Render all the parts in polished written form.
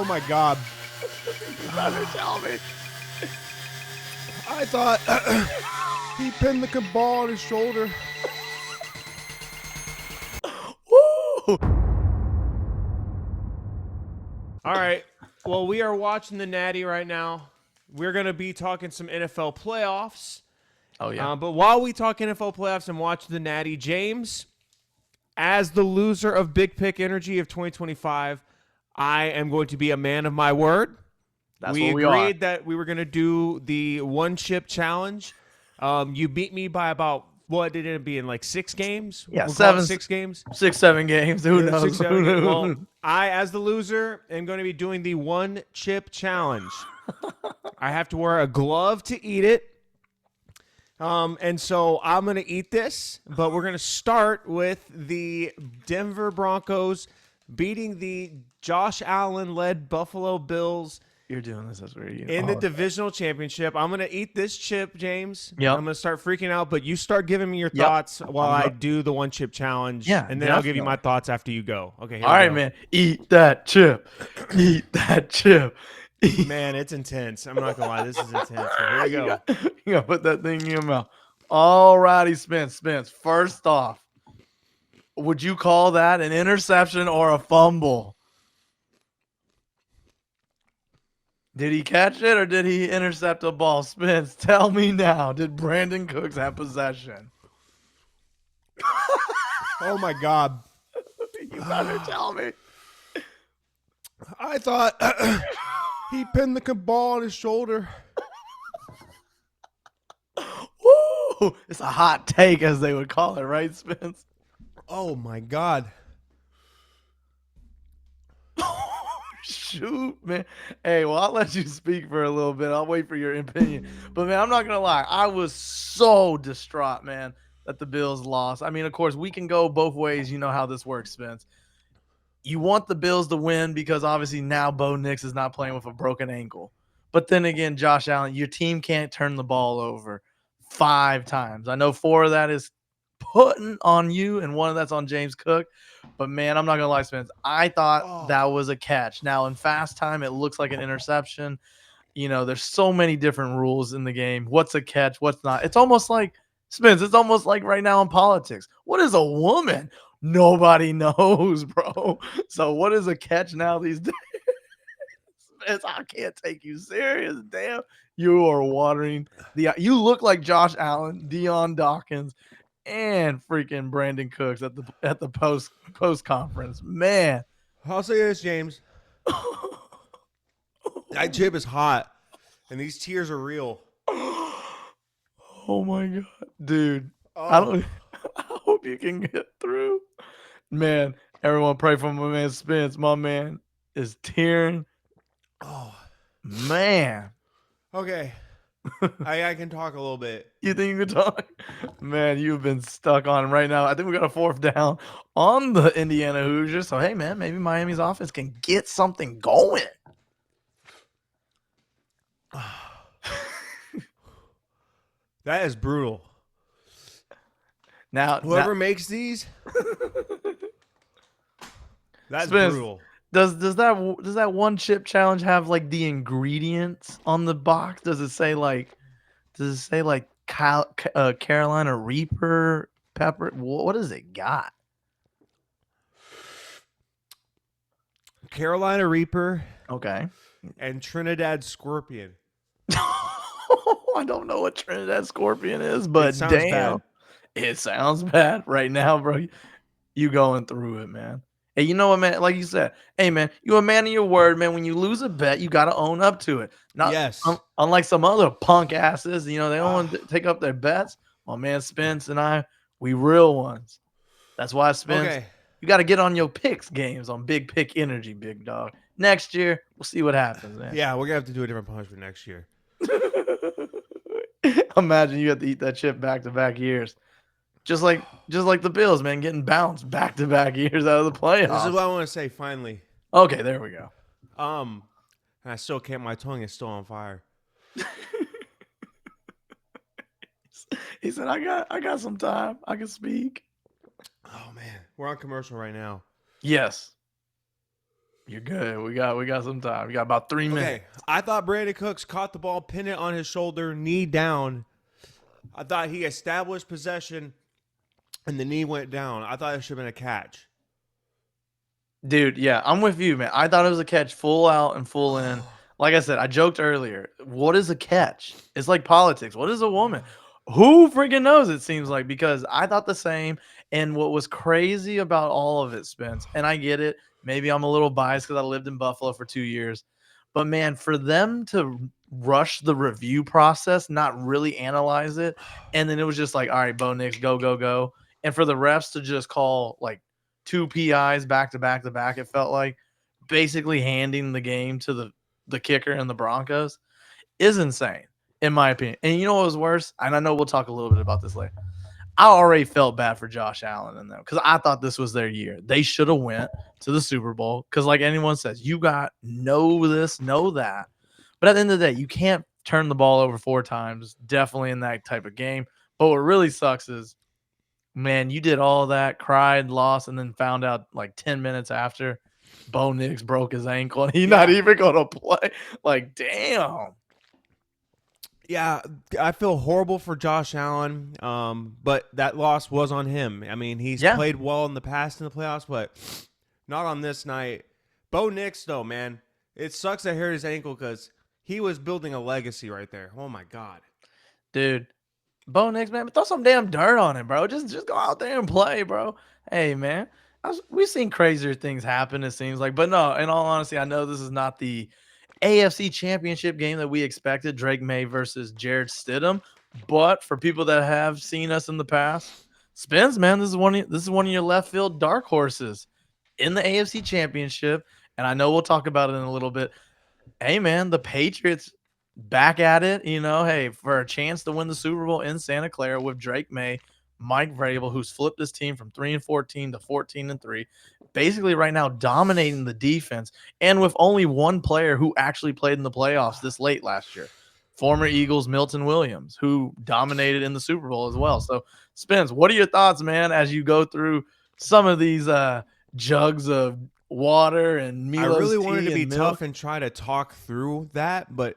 Oh my God. You better tell me. I thought he pinned the ball on his shoulder. Woo! All right. Well, we are watching the Natty right now. We're going to be talking some NFL playoffs. Oh, yeah. But while we talk NFL playoffs and watch the Natty, James, as the loser of Big Pick Energy of 2025, I am going to be a man of my word. That's we what we are. agreed that we were going to do the one chip challenge. You beat me by about, what did it be in, like 6 games? Yeah, We'll call it 7, 6 games. 6, 7 games. Who Yeah, knows? 6, 7 games. Well, I, as the loser, am going to be doing the one chip challenge. I have to wear a glove to eat it. And so I'm going to eat this, but we're going to start with the Denver Broncos beating the Josh Allen-led Buffalo Bills You're doing this as we're in the divisional championship. I'm going to eat this chip, James. Yep. I'm going to start freaking out, but you start giving me your thoughts while I do the one chip challenge. Yeah, and then I'll give you my definitely. thoughts after you go. Okay, here All we right, go. man. Eat that chip. Eat that chip. Man, it's intense. I'm not going to lie. This is intense. So here we go. You got to put that thing in your mouth. All righty, Spence. First off, would you call that an interception or a fumble? Did he catch it or did he intercept a ball? Spence, tell me now. Did Brandon Cooks have possession? Oh my God. You better tell me. I thought he pinned the ball on his shoulder. Woo! It's a hot take, as they would call it, right, Spence? Oh my God. Shoot, man. Hey, well, I'll let you speak for a little bit. I'll wait for your opinion. But, man, I'm not going to lie. I was so distraught, man, that the Bills lost. I mean, of course, we can go both ways. You know how this works, Spence. You want the Bills to win because, obviously, now Bo Nix is not playing with a broken ankle. But then again, Josh Allen, your team can't turn the ball over 5 times. I know 4 of that is putting on you, and 1 of that's on James Cook. But, man, I'm not going to lie, Spence. I thought that was a catch. Now, in fast time, it looks like an interception. You know, there's so many different rules in the game. What's a catch? What's not? It's almost like, Spence, it's almost like right now in politics. What is a woman? Nobody knows, bro. So what is a catch now these days? Spence, I can't take you serious. Damn. You are watering you look like Josh Allen, Deion Dawkins, and freaking Brandon Cooks at the post conference. Man. I'll say this, James. That chip is hot, and these tears are real. Oh my God, dude. I hope you can get through. Man, everyone pray for my man Spence. My man is tearing. Oh, man. Okay. I can talk a little bit. You think you can talk? Man, you've been stuck on him right now. I think we got a 4th down on the Indiana Hoosiers. So, hey, man, maybe Miami's offense can get something going. That is brutal. Now, whoever makes these, that's Spence, brutal. Does that one chip challenge have like the ingredients on the box? Does it say like Carolina Reaper pepper? What does it got? Carolina Reaper. Okay. And Trinidad Scorpion. I don't know what Trinidad Scorpion is, but damn. Bad. It sounds bad right now, bro. You going through it, man. Hey, you know what, man? Like you said, hey, man, you a man of your word, man. When you lose a bet, you got to own up to it. Not unlike some other punk asses, you know, they don't want to take up their bets. My man Spence and I, we real ones. That's why, Spence, you got to get on your picks games on Big Pick Energy, big dog. Next year, we'll see what happens, man. Yeah, we're going to have to do a different punishment next year. Imagine you have to eat that chip back-to-back years. Just like the Bills, man, getting bounced back-to-back years out of the playoffs. This is what I want to say, finally. Okay, there we go. I still can't, my tongue is still on fire. He said, I got some time. I can speak. Oh, man. We're on commercial right now. Yes. You're good. We got some time. We got about 3 minutes. Okay, I thought Brandon Cooks caught the ball, pinned it on his shoulder, knee down. I thought he established possession, and the knee went down. I thought it should have been a catch. Dude, yeah, I'm with you, man. I thought it was a catch full out and full in. Like I said, I joked earlier. What is a catch? It's like politics. What is a woman? Who freaking knows, it seems like, because I thought the same. And what was crazy about all of it, Spence, and I get it. Maybe I'm a little biased because I lived in Buffalo for 2 years. But, man, for them to rush the review process, not really analyze it, and then it was just like, all right, Bo Nix, go, go, go. And for the refs to just call, like, 2 PIs back to back to back, it felt like, basically handing the game to the kicker and the Broncos is insane, in my opinion. And you know what was worse? And I know we'll talk a little bit about this later. I already felt bad for Josh Allen and them because I thought this was their year. They should have went to the Super Bowl because, like anyone says, you got know this, know that. But at the end of the day, you can't turn the ball over 4 times, definitely in that type of game. But what really sucks is, man, you did all that, cried, lost, and then found out like 10 minutes after Bo Nix broke his ankle and he's not even going to play. Like, damn. Yeah, I feel horrible for Josh Allen, but that loss was on him. I mean, he's played well in the past in the playoffs, but not on this night. Bo Nix, though, man, it sucks that he hurt his ankle because he was building a legacy right there. Oh, my God. Dude, Bo Nix, man, throw some damn dirt on him, bro. Just go out there and play, bro. Hey, man, we've seen crazier things happen, it seems like. But no, in all honesty, I know this is not the AFC Championship game that we expected, Drake May versus Jared Stidham. But for people that have seen us in the past, Spence, man, this is one of your left field dark horses in the AFC Championship. And I know we'll talk about it in a little bit. Hey, man, the Patriots back at it, hey, for a chance to win the Super Bowl in Santa Clara with Drake May, Mike Vrabel, who's flipped his team from 3-14 to 14-3, basically right now dominating the defense, and with only one player who actually played in the playoffs this late last year, former Eagles Milton Williams, who dominated in the Super Bowl as well. So, Spence, what are your thoughts, man, as you go through some of these jugs of water and Milo's I really wanted to be milk? tough and try to talk through that, but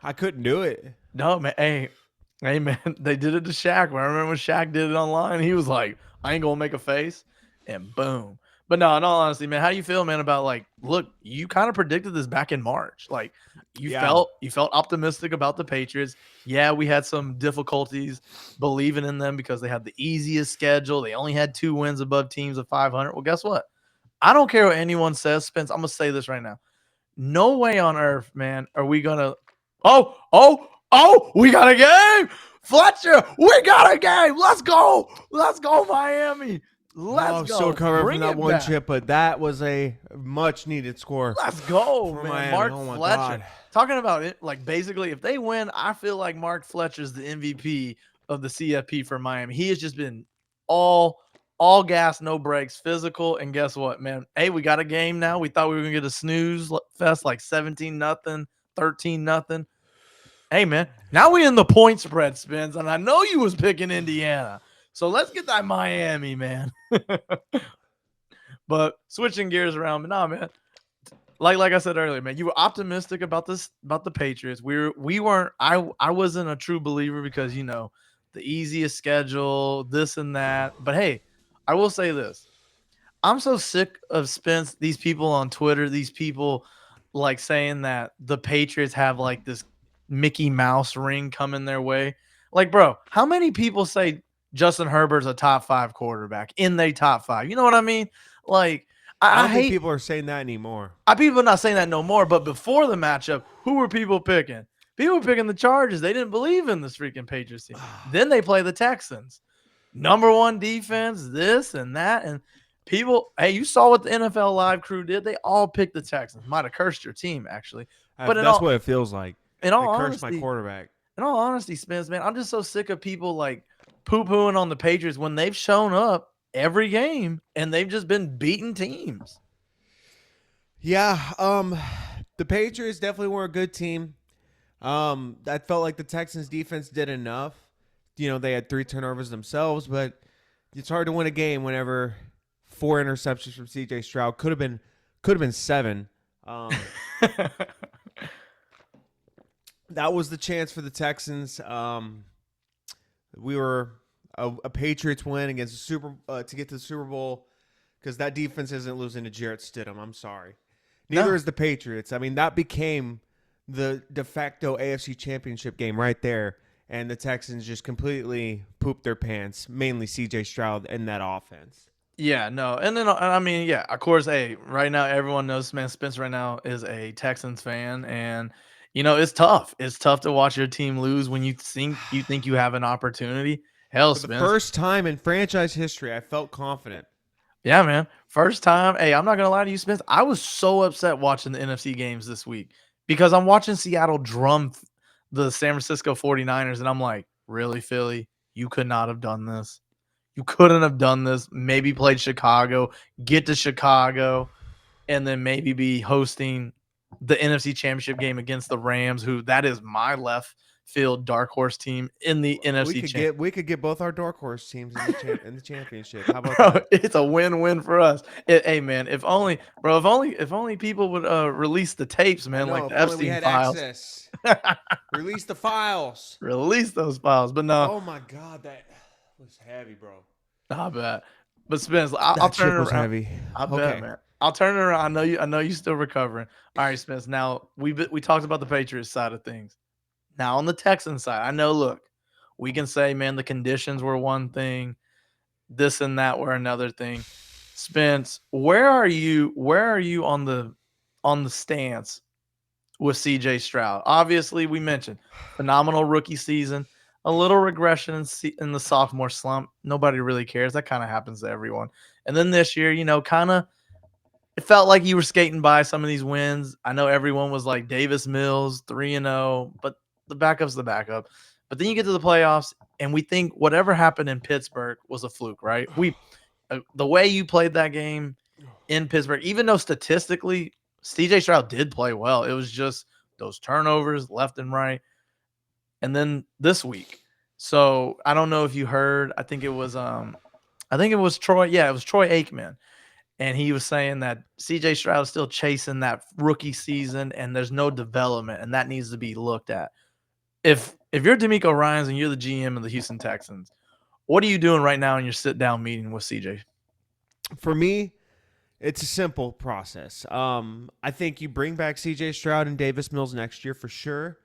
I couldn't do it. No, man. Hey, man. They did it to Shaq. I remember when Shaq did it online. He was like, I ain't going to make a face. And boom. But no, in all honesty, man, how do you feel, man, about like, look, you kind of predicted this back in March. Like, you felt optimistic about the Patriots. Yeah, we had some difficulties believing in them because they had the easiest schedule. They only had 2 wins above teams of 500. Well, guess what? I don't care what anyone says, Spence. I'm going to say this right now. No way on earth, man, are we going to we got a game. Fletcher, we got a game. Let's go. Let's go, Miami. Let's go. So covered from that one back. chip, but that was a much needed score. Let's go, man. Miami. Mark Oh my Fletcher. God. Talking about it, like basically, if they win, I feel like Mark Fletcher's the MVP of the CFP for Miami. He has just been all gas, no brakes, physical. And guess what, man? Hey, we got a game now. We thought we were gonna get a snooze fest like 17-0, 13-0. Hey, man, now we in the point spread, Spins, and I know you was picking Indiana. So let's get that Miami, man. But switching gears around, but nah, man. Like I said earlier, man, you were optimistic about the Patriots. We weren't. I wasn't a true believer because the easiest schedule, this and that. But hey, I will say this: I'm so sick of Spence. These people on Twitter, these people like saying that the Patriots have like this Mickey Mouse ring coming their way. Like, bro, how many people say Justin Herbert's a top 5 quarterback in their top 5? You know what I mean? Like, I don't hate think people are saying that anymore. People are not saying that no more. But before the matchup, who were people picking? People were picking the Chargers. They didn't believe in this freaking Patriots team. Then they play the Texans. Number 1 defense, this and that. And people, hey, you saw what the NFL Live crew did. They all picked the Texans. Might have cursed your team, actually. But that's what it feels like. In all honesty, honesty, my quarterback. In all honesty, Spence, man, I'm just so sick of people like poo-pooing on the Patriots when they've shown up every game and they've just been beating teams. Yeah, the Patriots definitely were a good team. I felt like the Texans defense did enough. They had 3 turnovers themselves, but it's hard to win a game whenever 4 interceptions from CJ Stroud could have been Could have been 7. That was the chance for the Texans. We were a Patriots win against the to get to the Super Bowl because that defense isn't losing to Jarrett Stidham. I'm sorry. Neither is the Patriots. I mean, that became the de facto AFC Championship game right there, and the Texans just completely pooped their pants, mainly CJ Stroud and that offense. Yeah, no. And then, I mean, yeah, of course, hey, right now, everyone knows, man, Spence right now is a Texans fan. And, it's tough. It's tough to watch your team lose when you think you have an opportunity. Hell, For the Spence. first time in franchise history, I felt confident. Yeah, man. First time. Hey, I'm not going to lie to you, Spence. I was so upset watching the NFC games this week because I'm watching Seattle drum the San Francisco 49ers. And I'm like, really, Philly? You could not have done this. You couldn't have done this. Maybe played Chicago, get to Chicago, and then maybe be hosting the NFC Championship game against the Rams, who that is my left field dark horse team in the NFC Championship. We could get both our dark horse teams in the championship. How about Bro, that? it's a win-win for us. Hey, man, if only people would release the tapes, man, like the only we Epstein had files. access. Release the files. Release those files, but no. Oh my God, that was heavy, bro. I bet. But Spence, I'll turn it around. Heavy. I bet, man. I'll turn it around. I know you're still recovering. All right, Spence. Now we talked about the Patriots side of things. Now on the Texans side, I know. Look, we can say, man, the conditions were one thing, this and that were another thing. Spence, where are you on the stance with CJ Stroud? Obviously, we mentioned phenomenal rookie season. A little regression in the sophomore slump. Nobody really cares. That kind of happens to everyone. And then this year, kind of it felt like you were skating by some of these wins. I know everyone was like Davis Mills 3-0, but the backup's the backup. But then you get to the playoffs, and we think whatever happened in Pittsburgh was a fluke, right? The way you played that game in Pittsburgh, even though statistically CJ Stroud did play well, it was just those turnovers left and right. And then this week, so I don't know if you heard. I think it was Troy. Yeah, it was Troy Aikman, and he was saying that CJ Stroud is still chasing that rookie season, and there's no development, and that needs to be looked at. If you're D'Amico Ryans and you're the GM of the Houston Texans, what are you doing right now in your sit down meeting with CJ? For me, it's a simple process. I think you bring back CJ Stroud and Davis Mills next year for sure.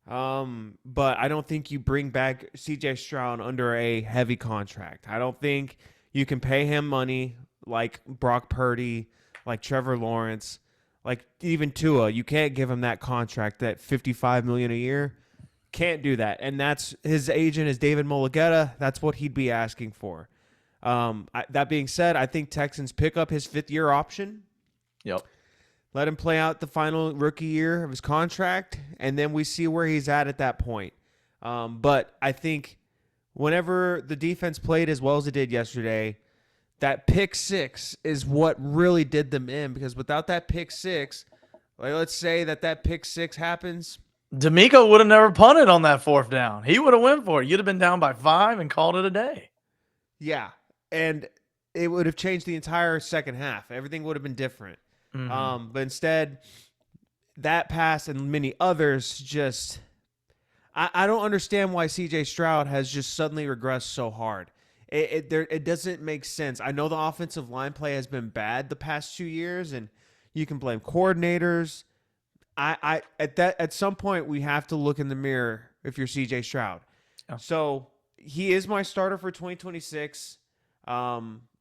But I don't think you bring back CJ Stroud under a heavy contract. I don't think you can pay him money like Brock Purdy, like Trevor Lawrence, like even Tua. You can't give him that contract, that $55 million a year. Can't do that. And that's his agent is David Mulugeta. That's what he'd be asking for. That being said, I think Texans pick up his 5th-year option. Yep. Let him play out the final rookie year of his contract, and then we see where he's at that point. But I think whenever the defense played as well as it did yesterday, that pick 6 is what really did them in, because without that pick 6, like let's say that pick 6 happens. D'Amico would have never punted on that 4th down. He would have went for it. You'd have been down by 5 and called it a day. Yeah, and it would have changed the entire second half. Everything would have been different. Mm-hmm. But instead, that pass and many others just I don't understand why CJ Stroud has just suddenly regressed so hard. It doesn't make sense. I know the offensive line play has been bad the past 2 years, and you can blame coordinators. At some point we have to look in the mirror if you're CJ Stroud. Yeah. So he is my starter for 2026.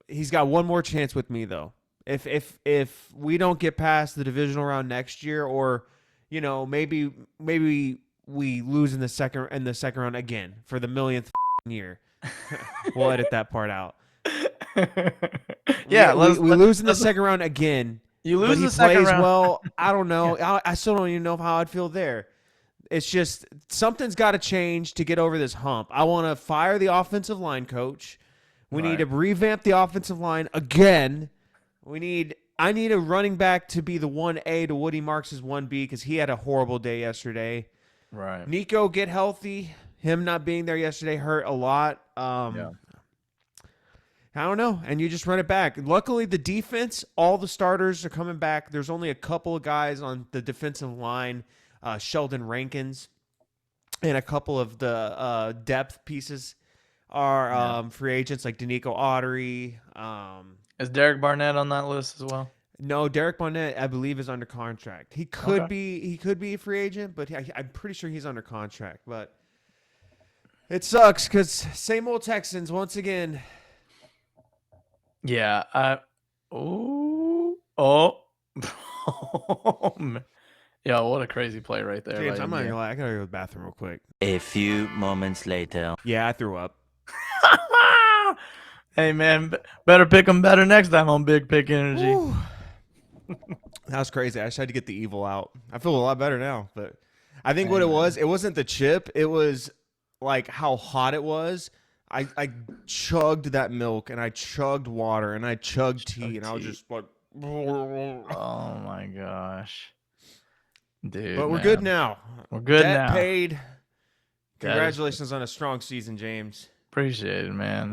He's got one more chance with me though. If we don't get past the divisional round next year, or maybe we lose in the second round again for the millionth year, we'll edit that part out. Yeah, we lose in the second round again. You lose but he the second plays round. well. I don't know. Yeah. I still don't even know how I'd feel there. It's just something's got to change to get over this hump. I want to fire the offensive line coach. We need to revamp the offensive line again. I need a running back to be the 1A to Woody Marks' 1B, because he had a horrible day yesterday. Right. Nico, get healthy. Him not being there yesterday hurt a lot. I I don't know. And you just run it back. Luckily, the defense, all the starters are coming back. There's only a couple of guys on the defensive line, Sheldon Rankins, and a couple of the depth pieces are free agents like Danico Autry. Is Derek Barnett on that list as well? No, Derek Barnett, I believe, is under contract. He could be. He could be a free agent, but I'm pretty sure he's under contract. But it sucks because same old Texans once again. Yeah. Oh. Yeah, what a crazy play right there. James, I'm not gonna lie. I gotta go to the bathroom real quick. A few moments later. Yeah, I threw up. Hey, man, better pick them better next time on Big Pick Energy. Whew. That was crazy. I just had to get the evil out. I feel a lot better now, but I think what it wasn't the chip. It was like how hot it was. I chugged that milk and I chugged water and I chugged tea and I was just like, Oh my gosh, dude! But we're good now. We're good Debt now. paid. Congratulations on a strong season, James. Appreciate it, man.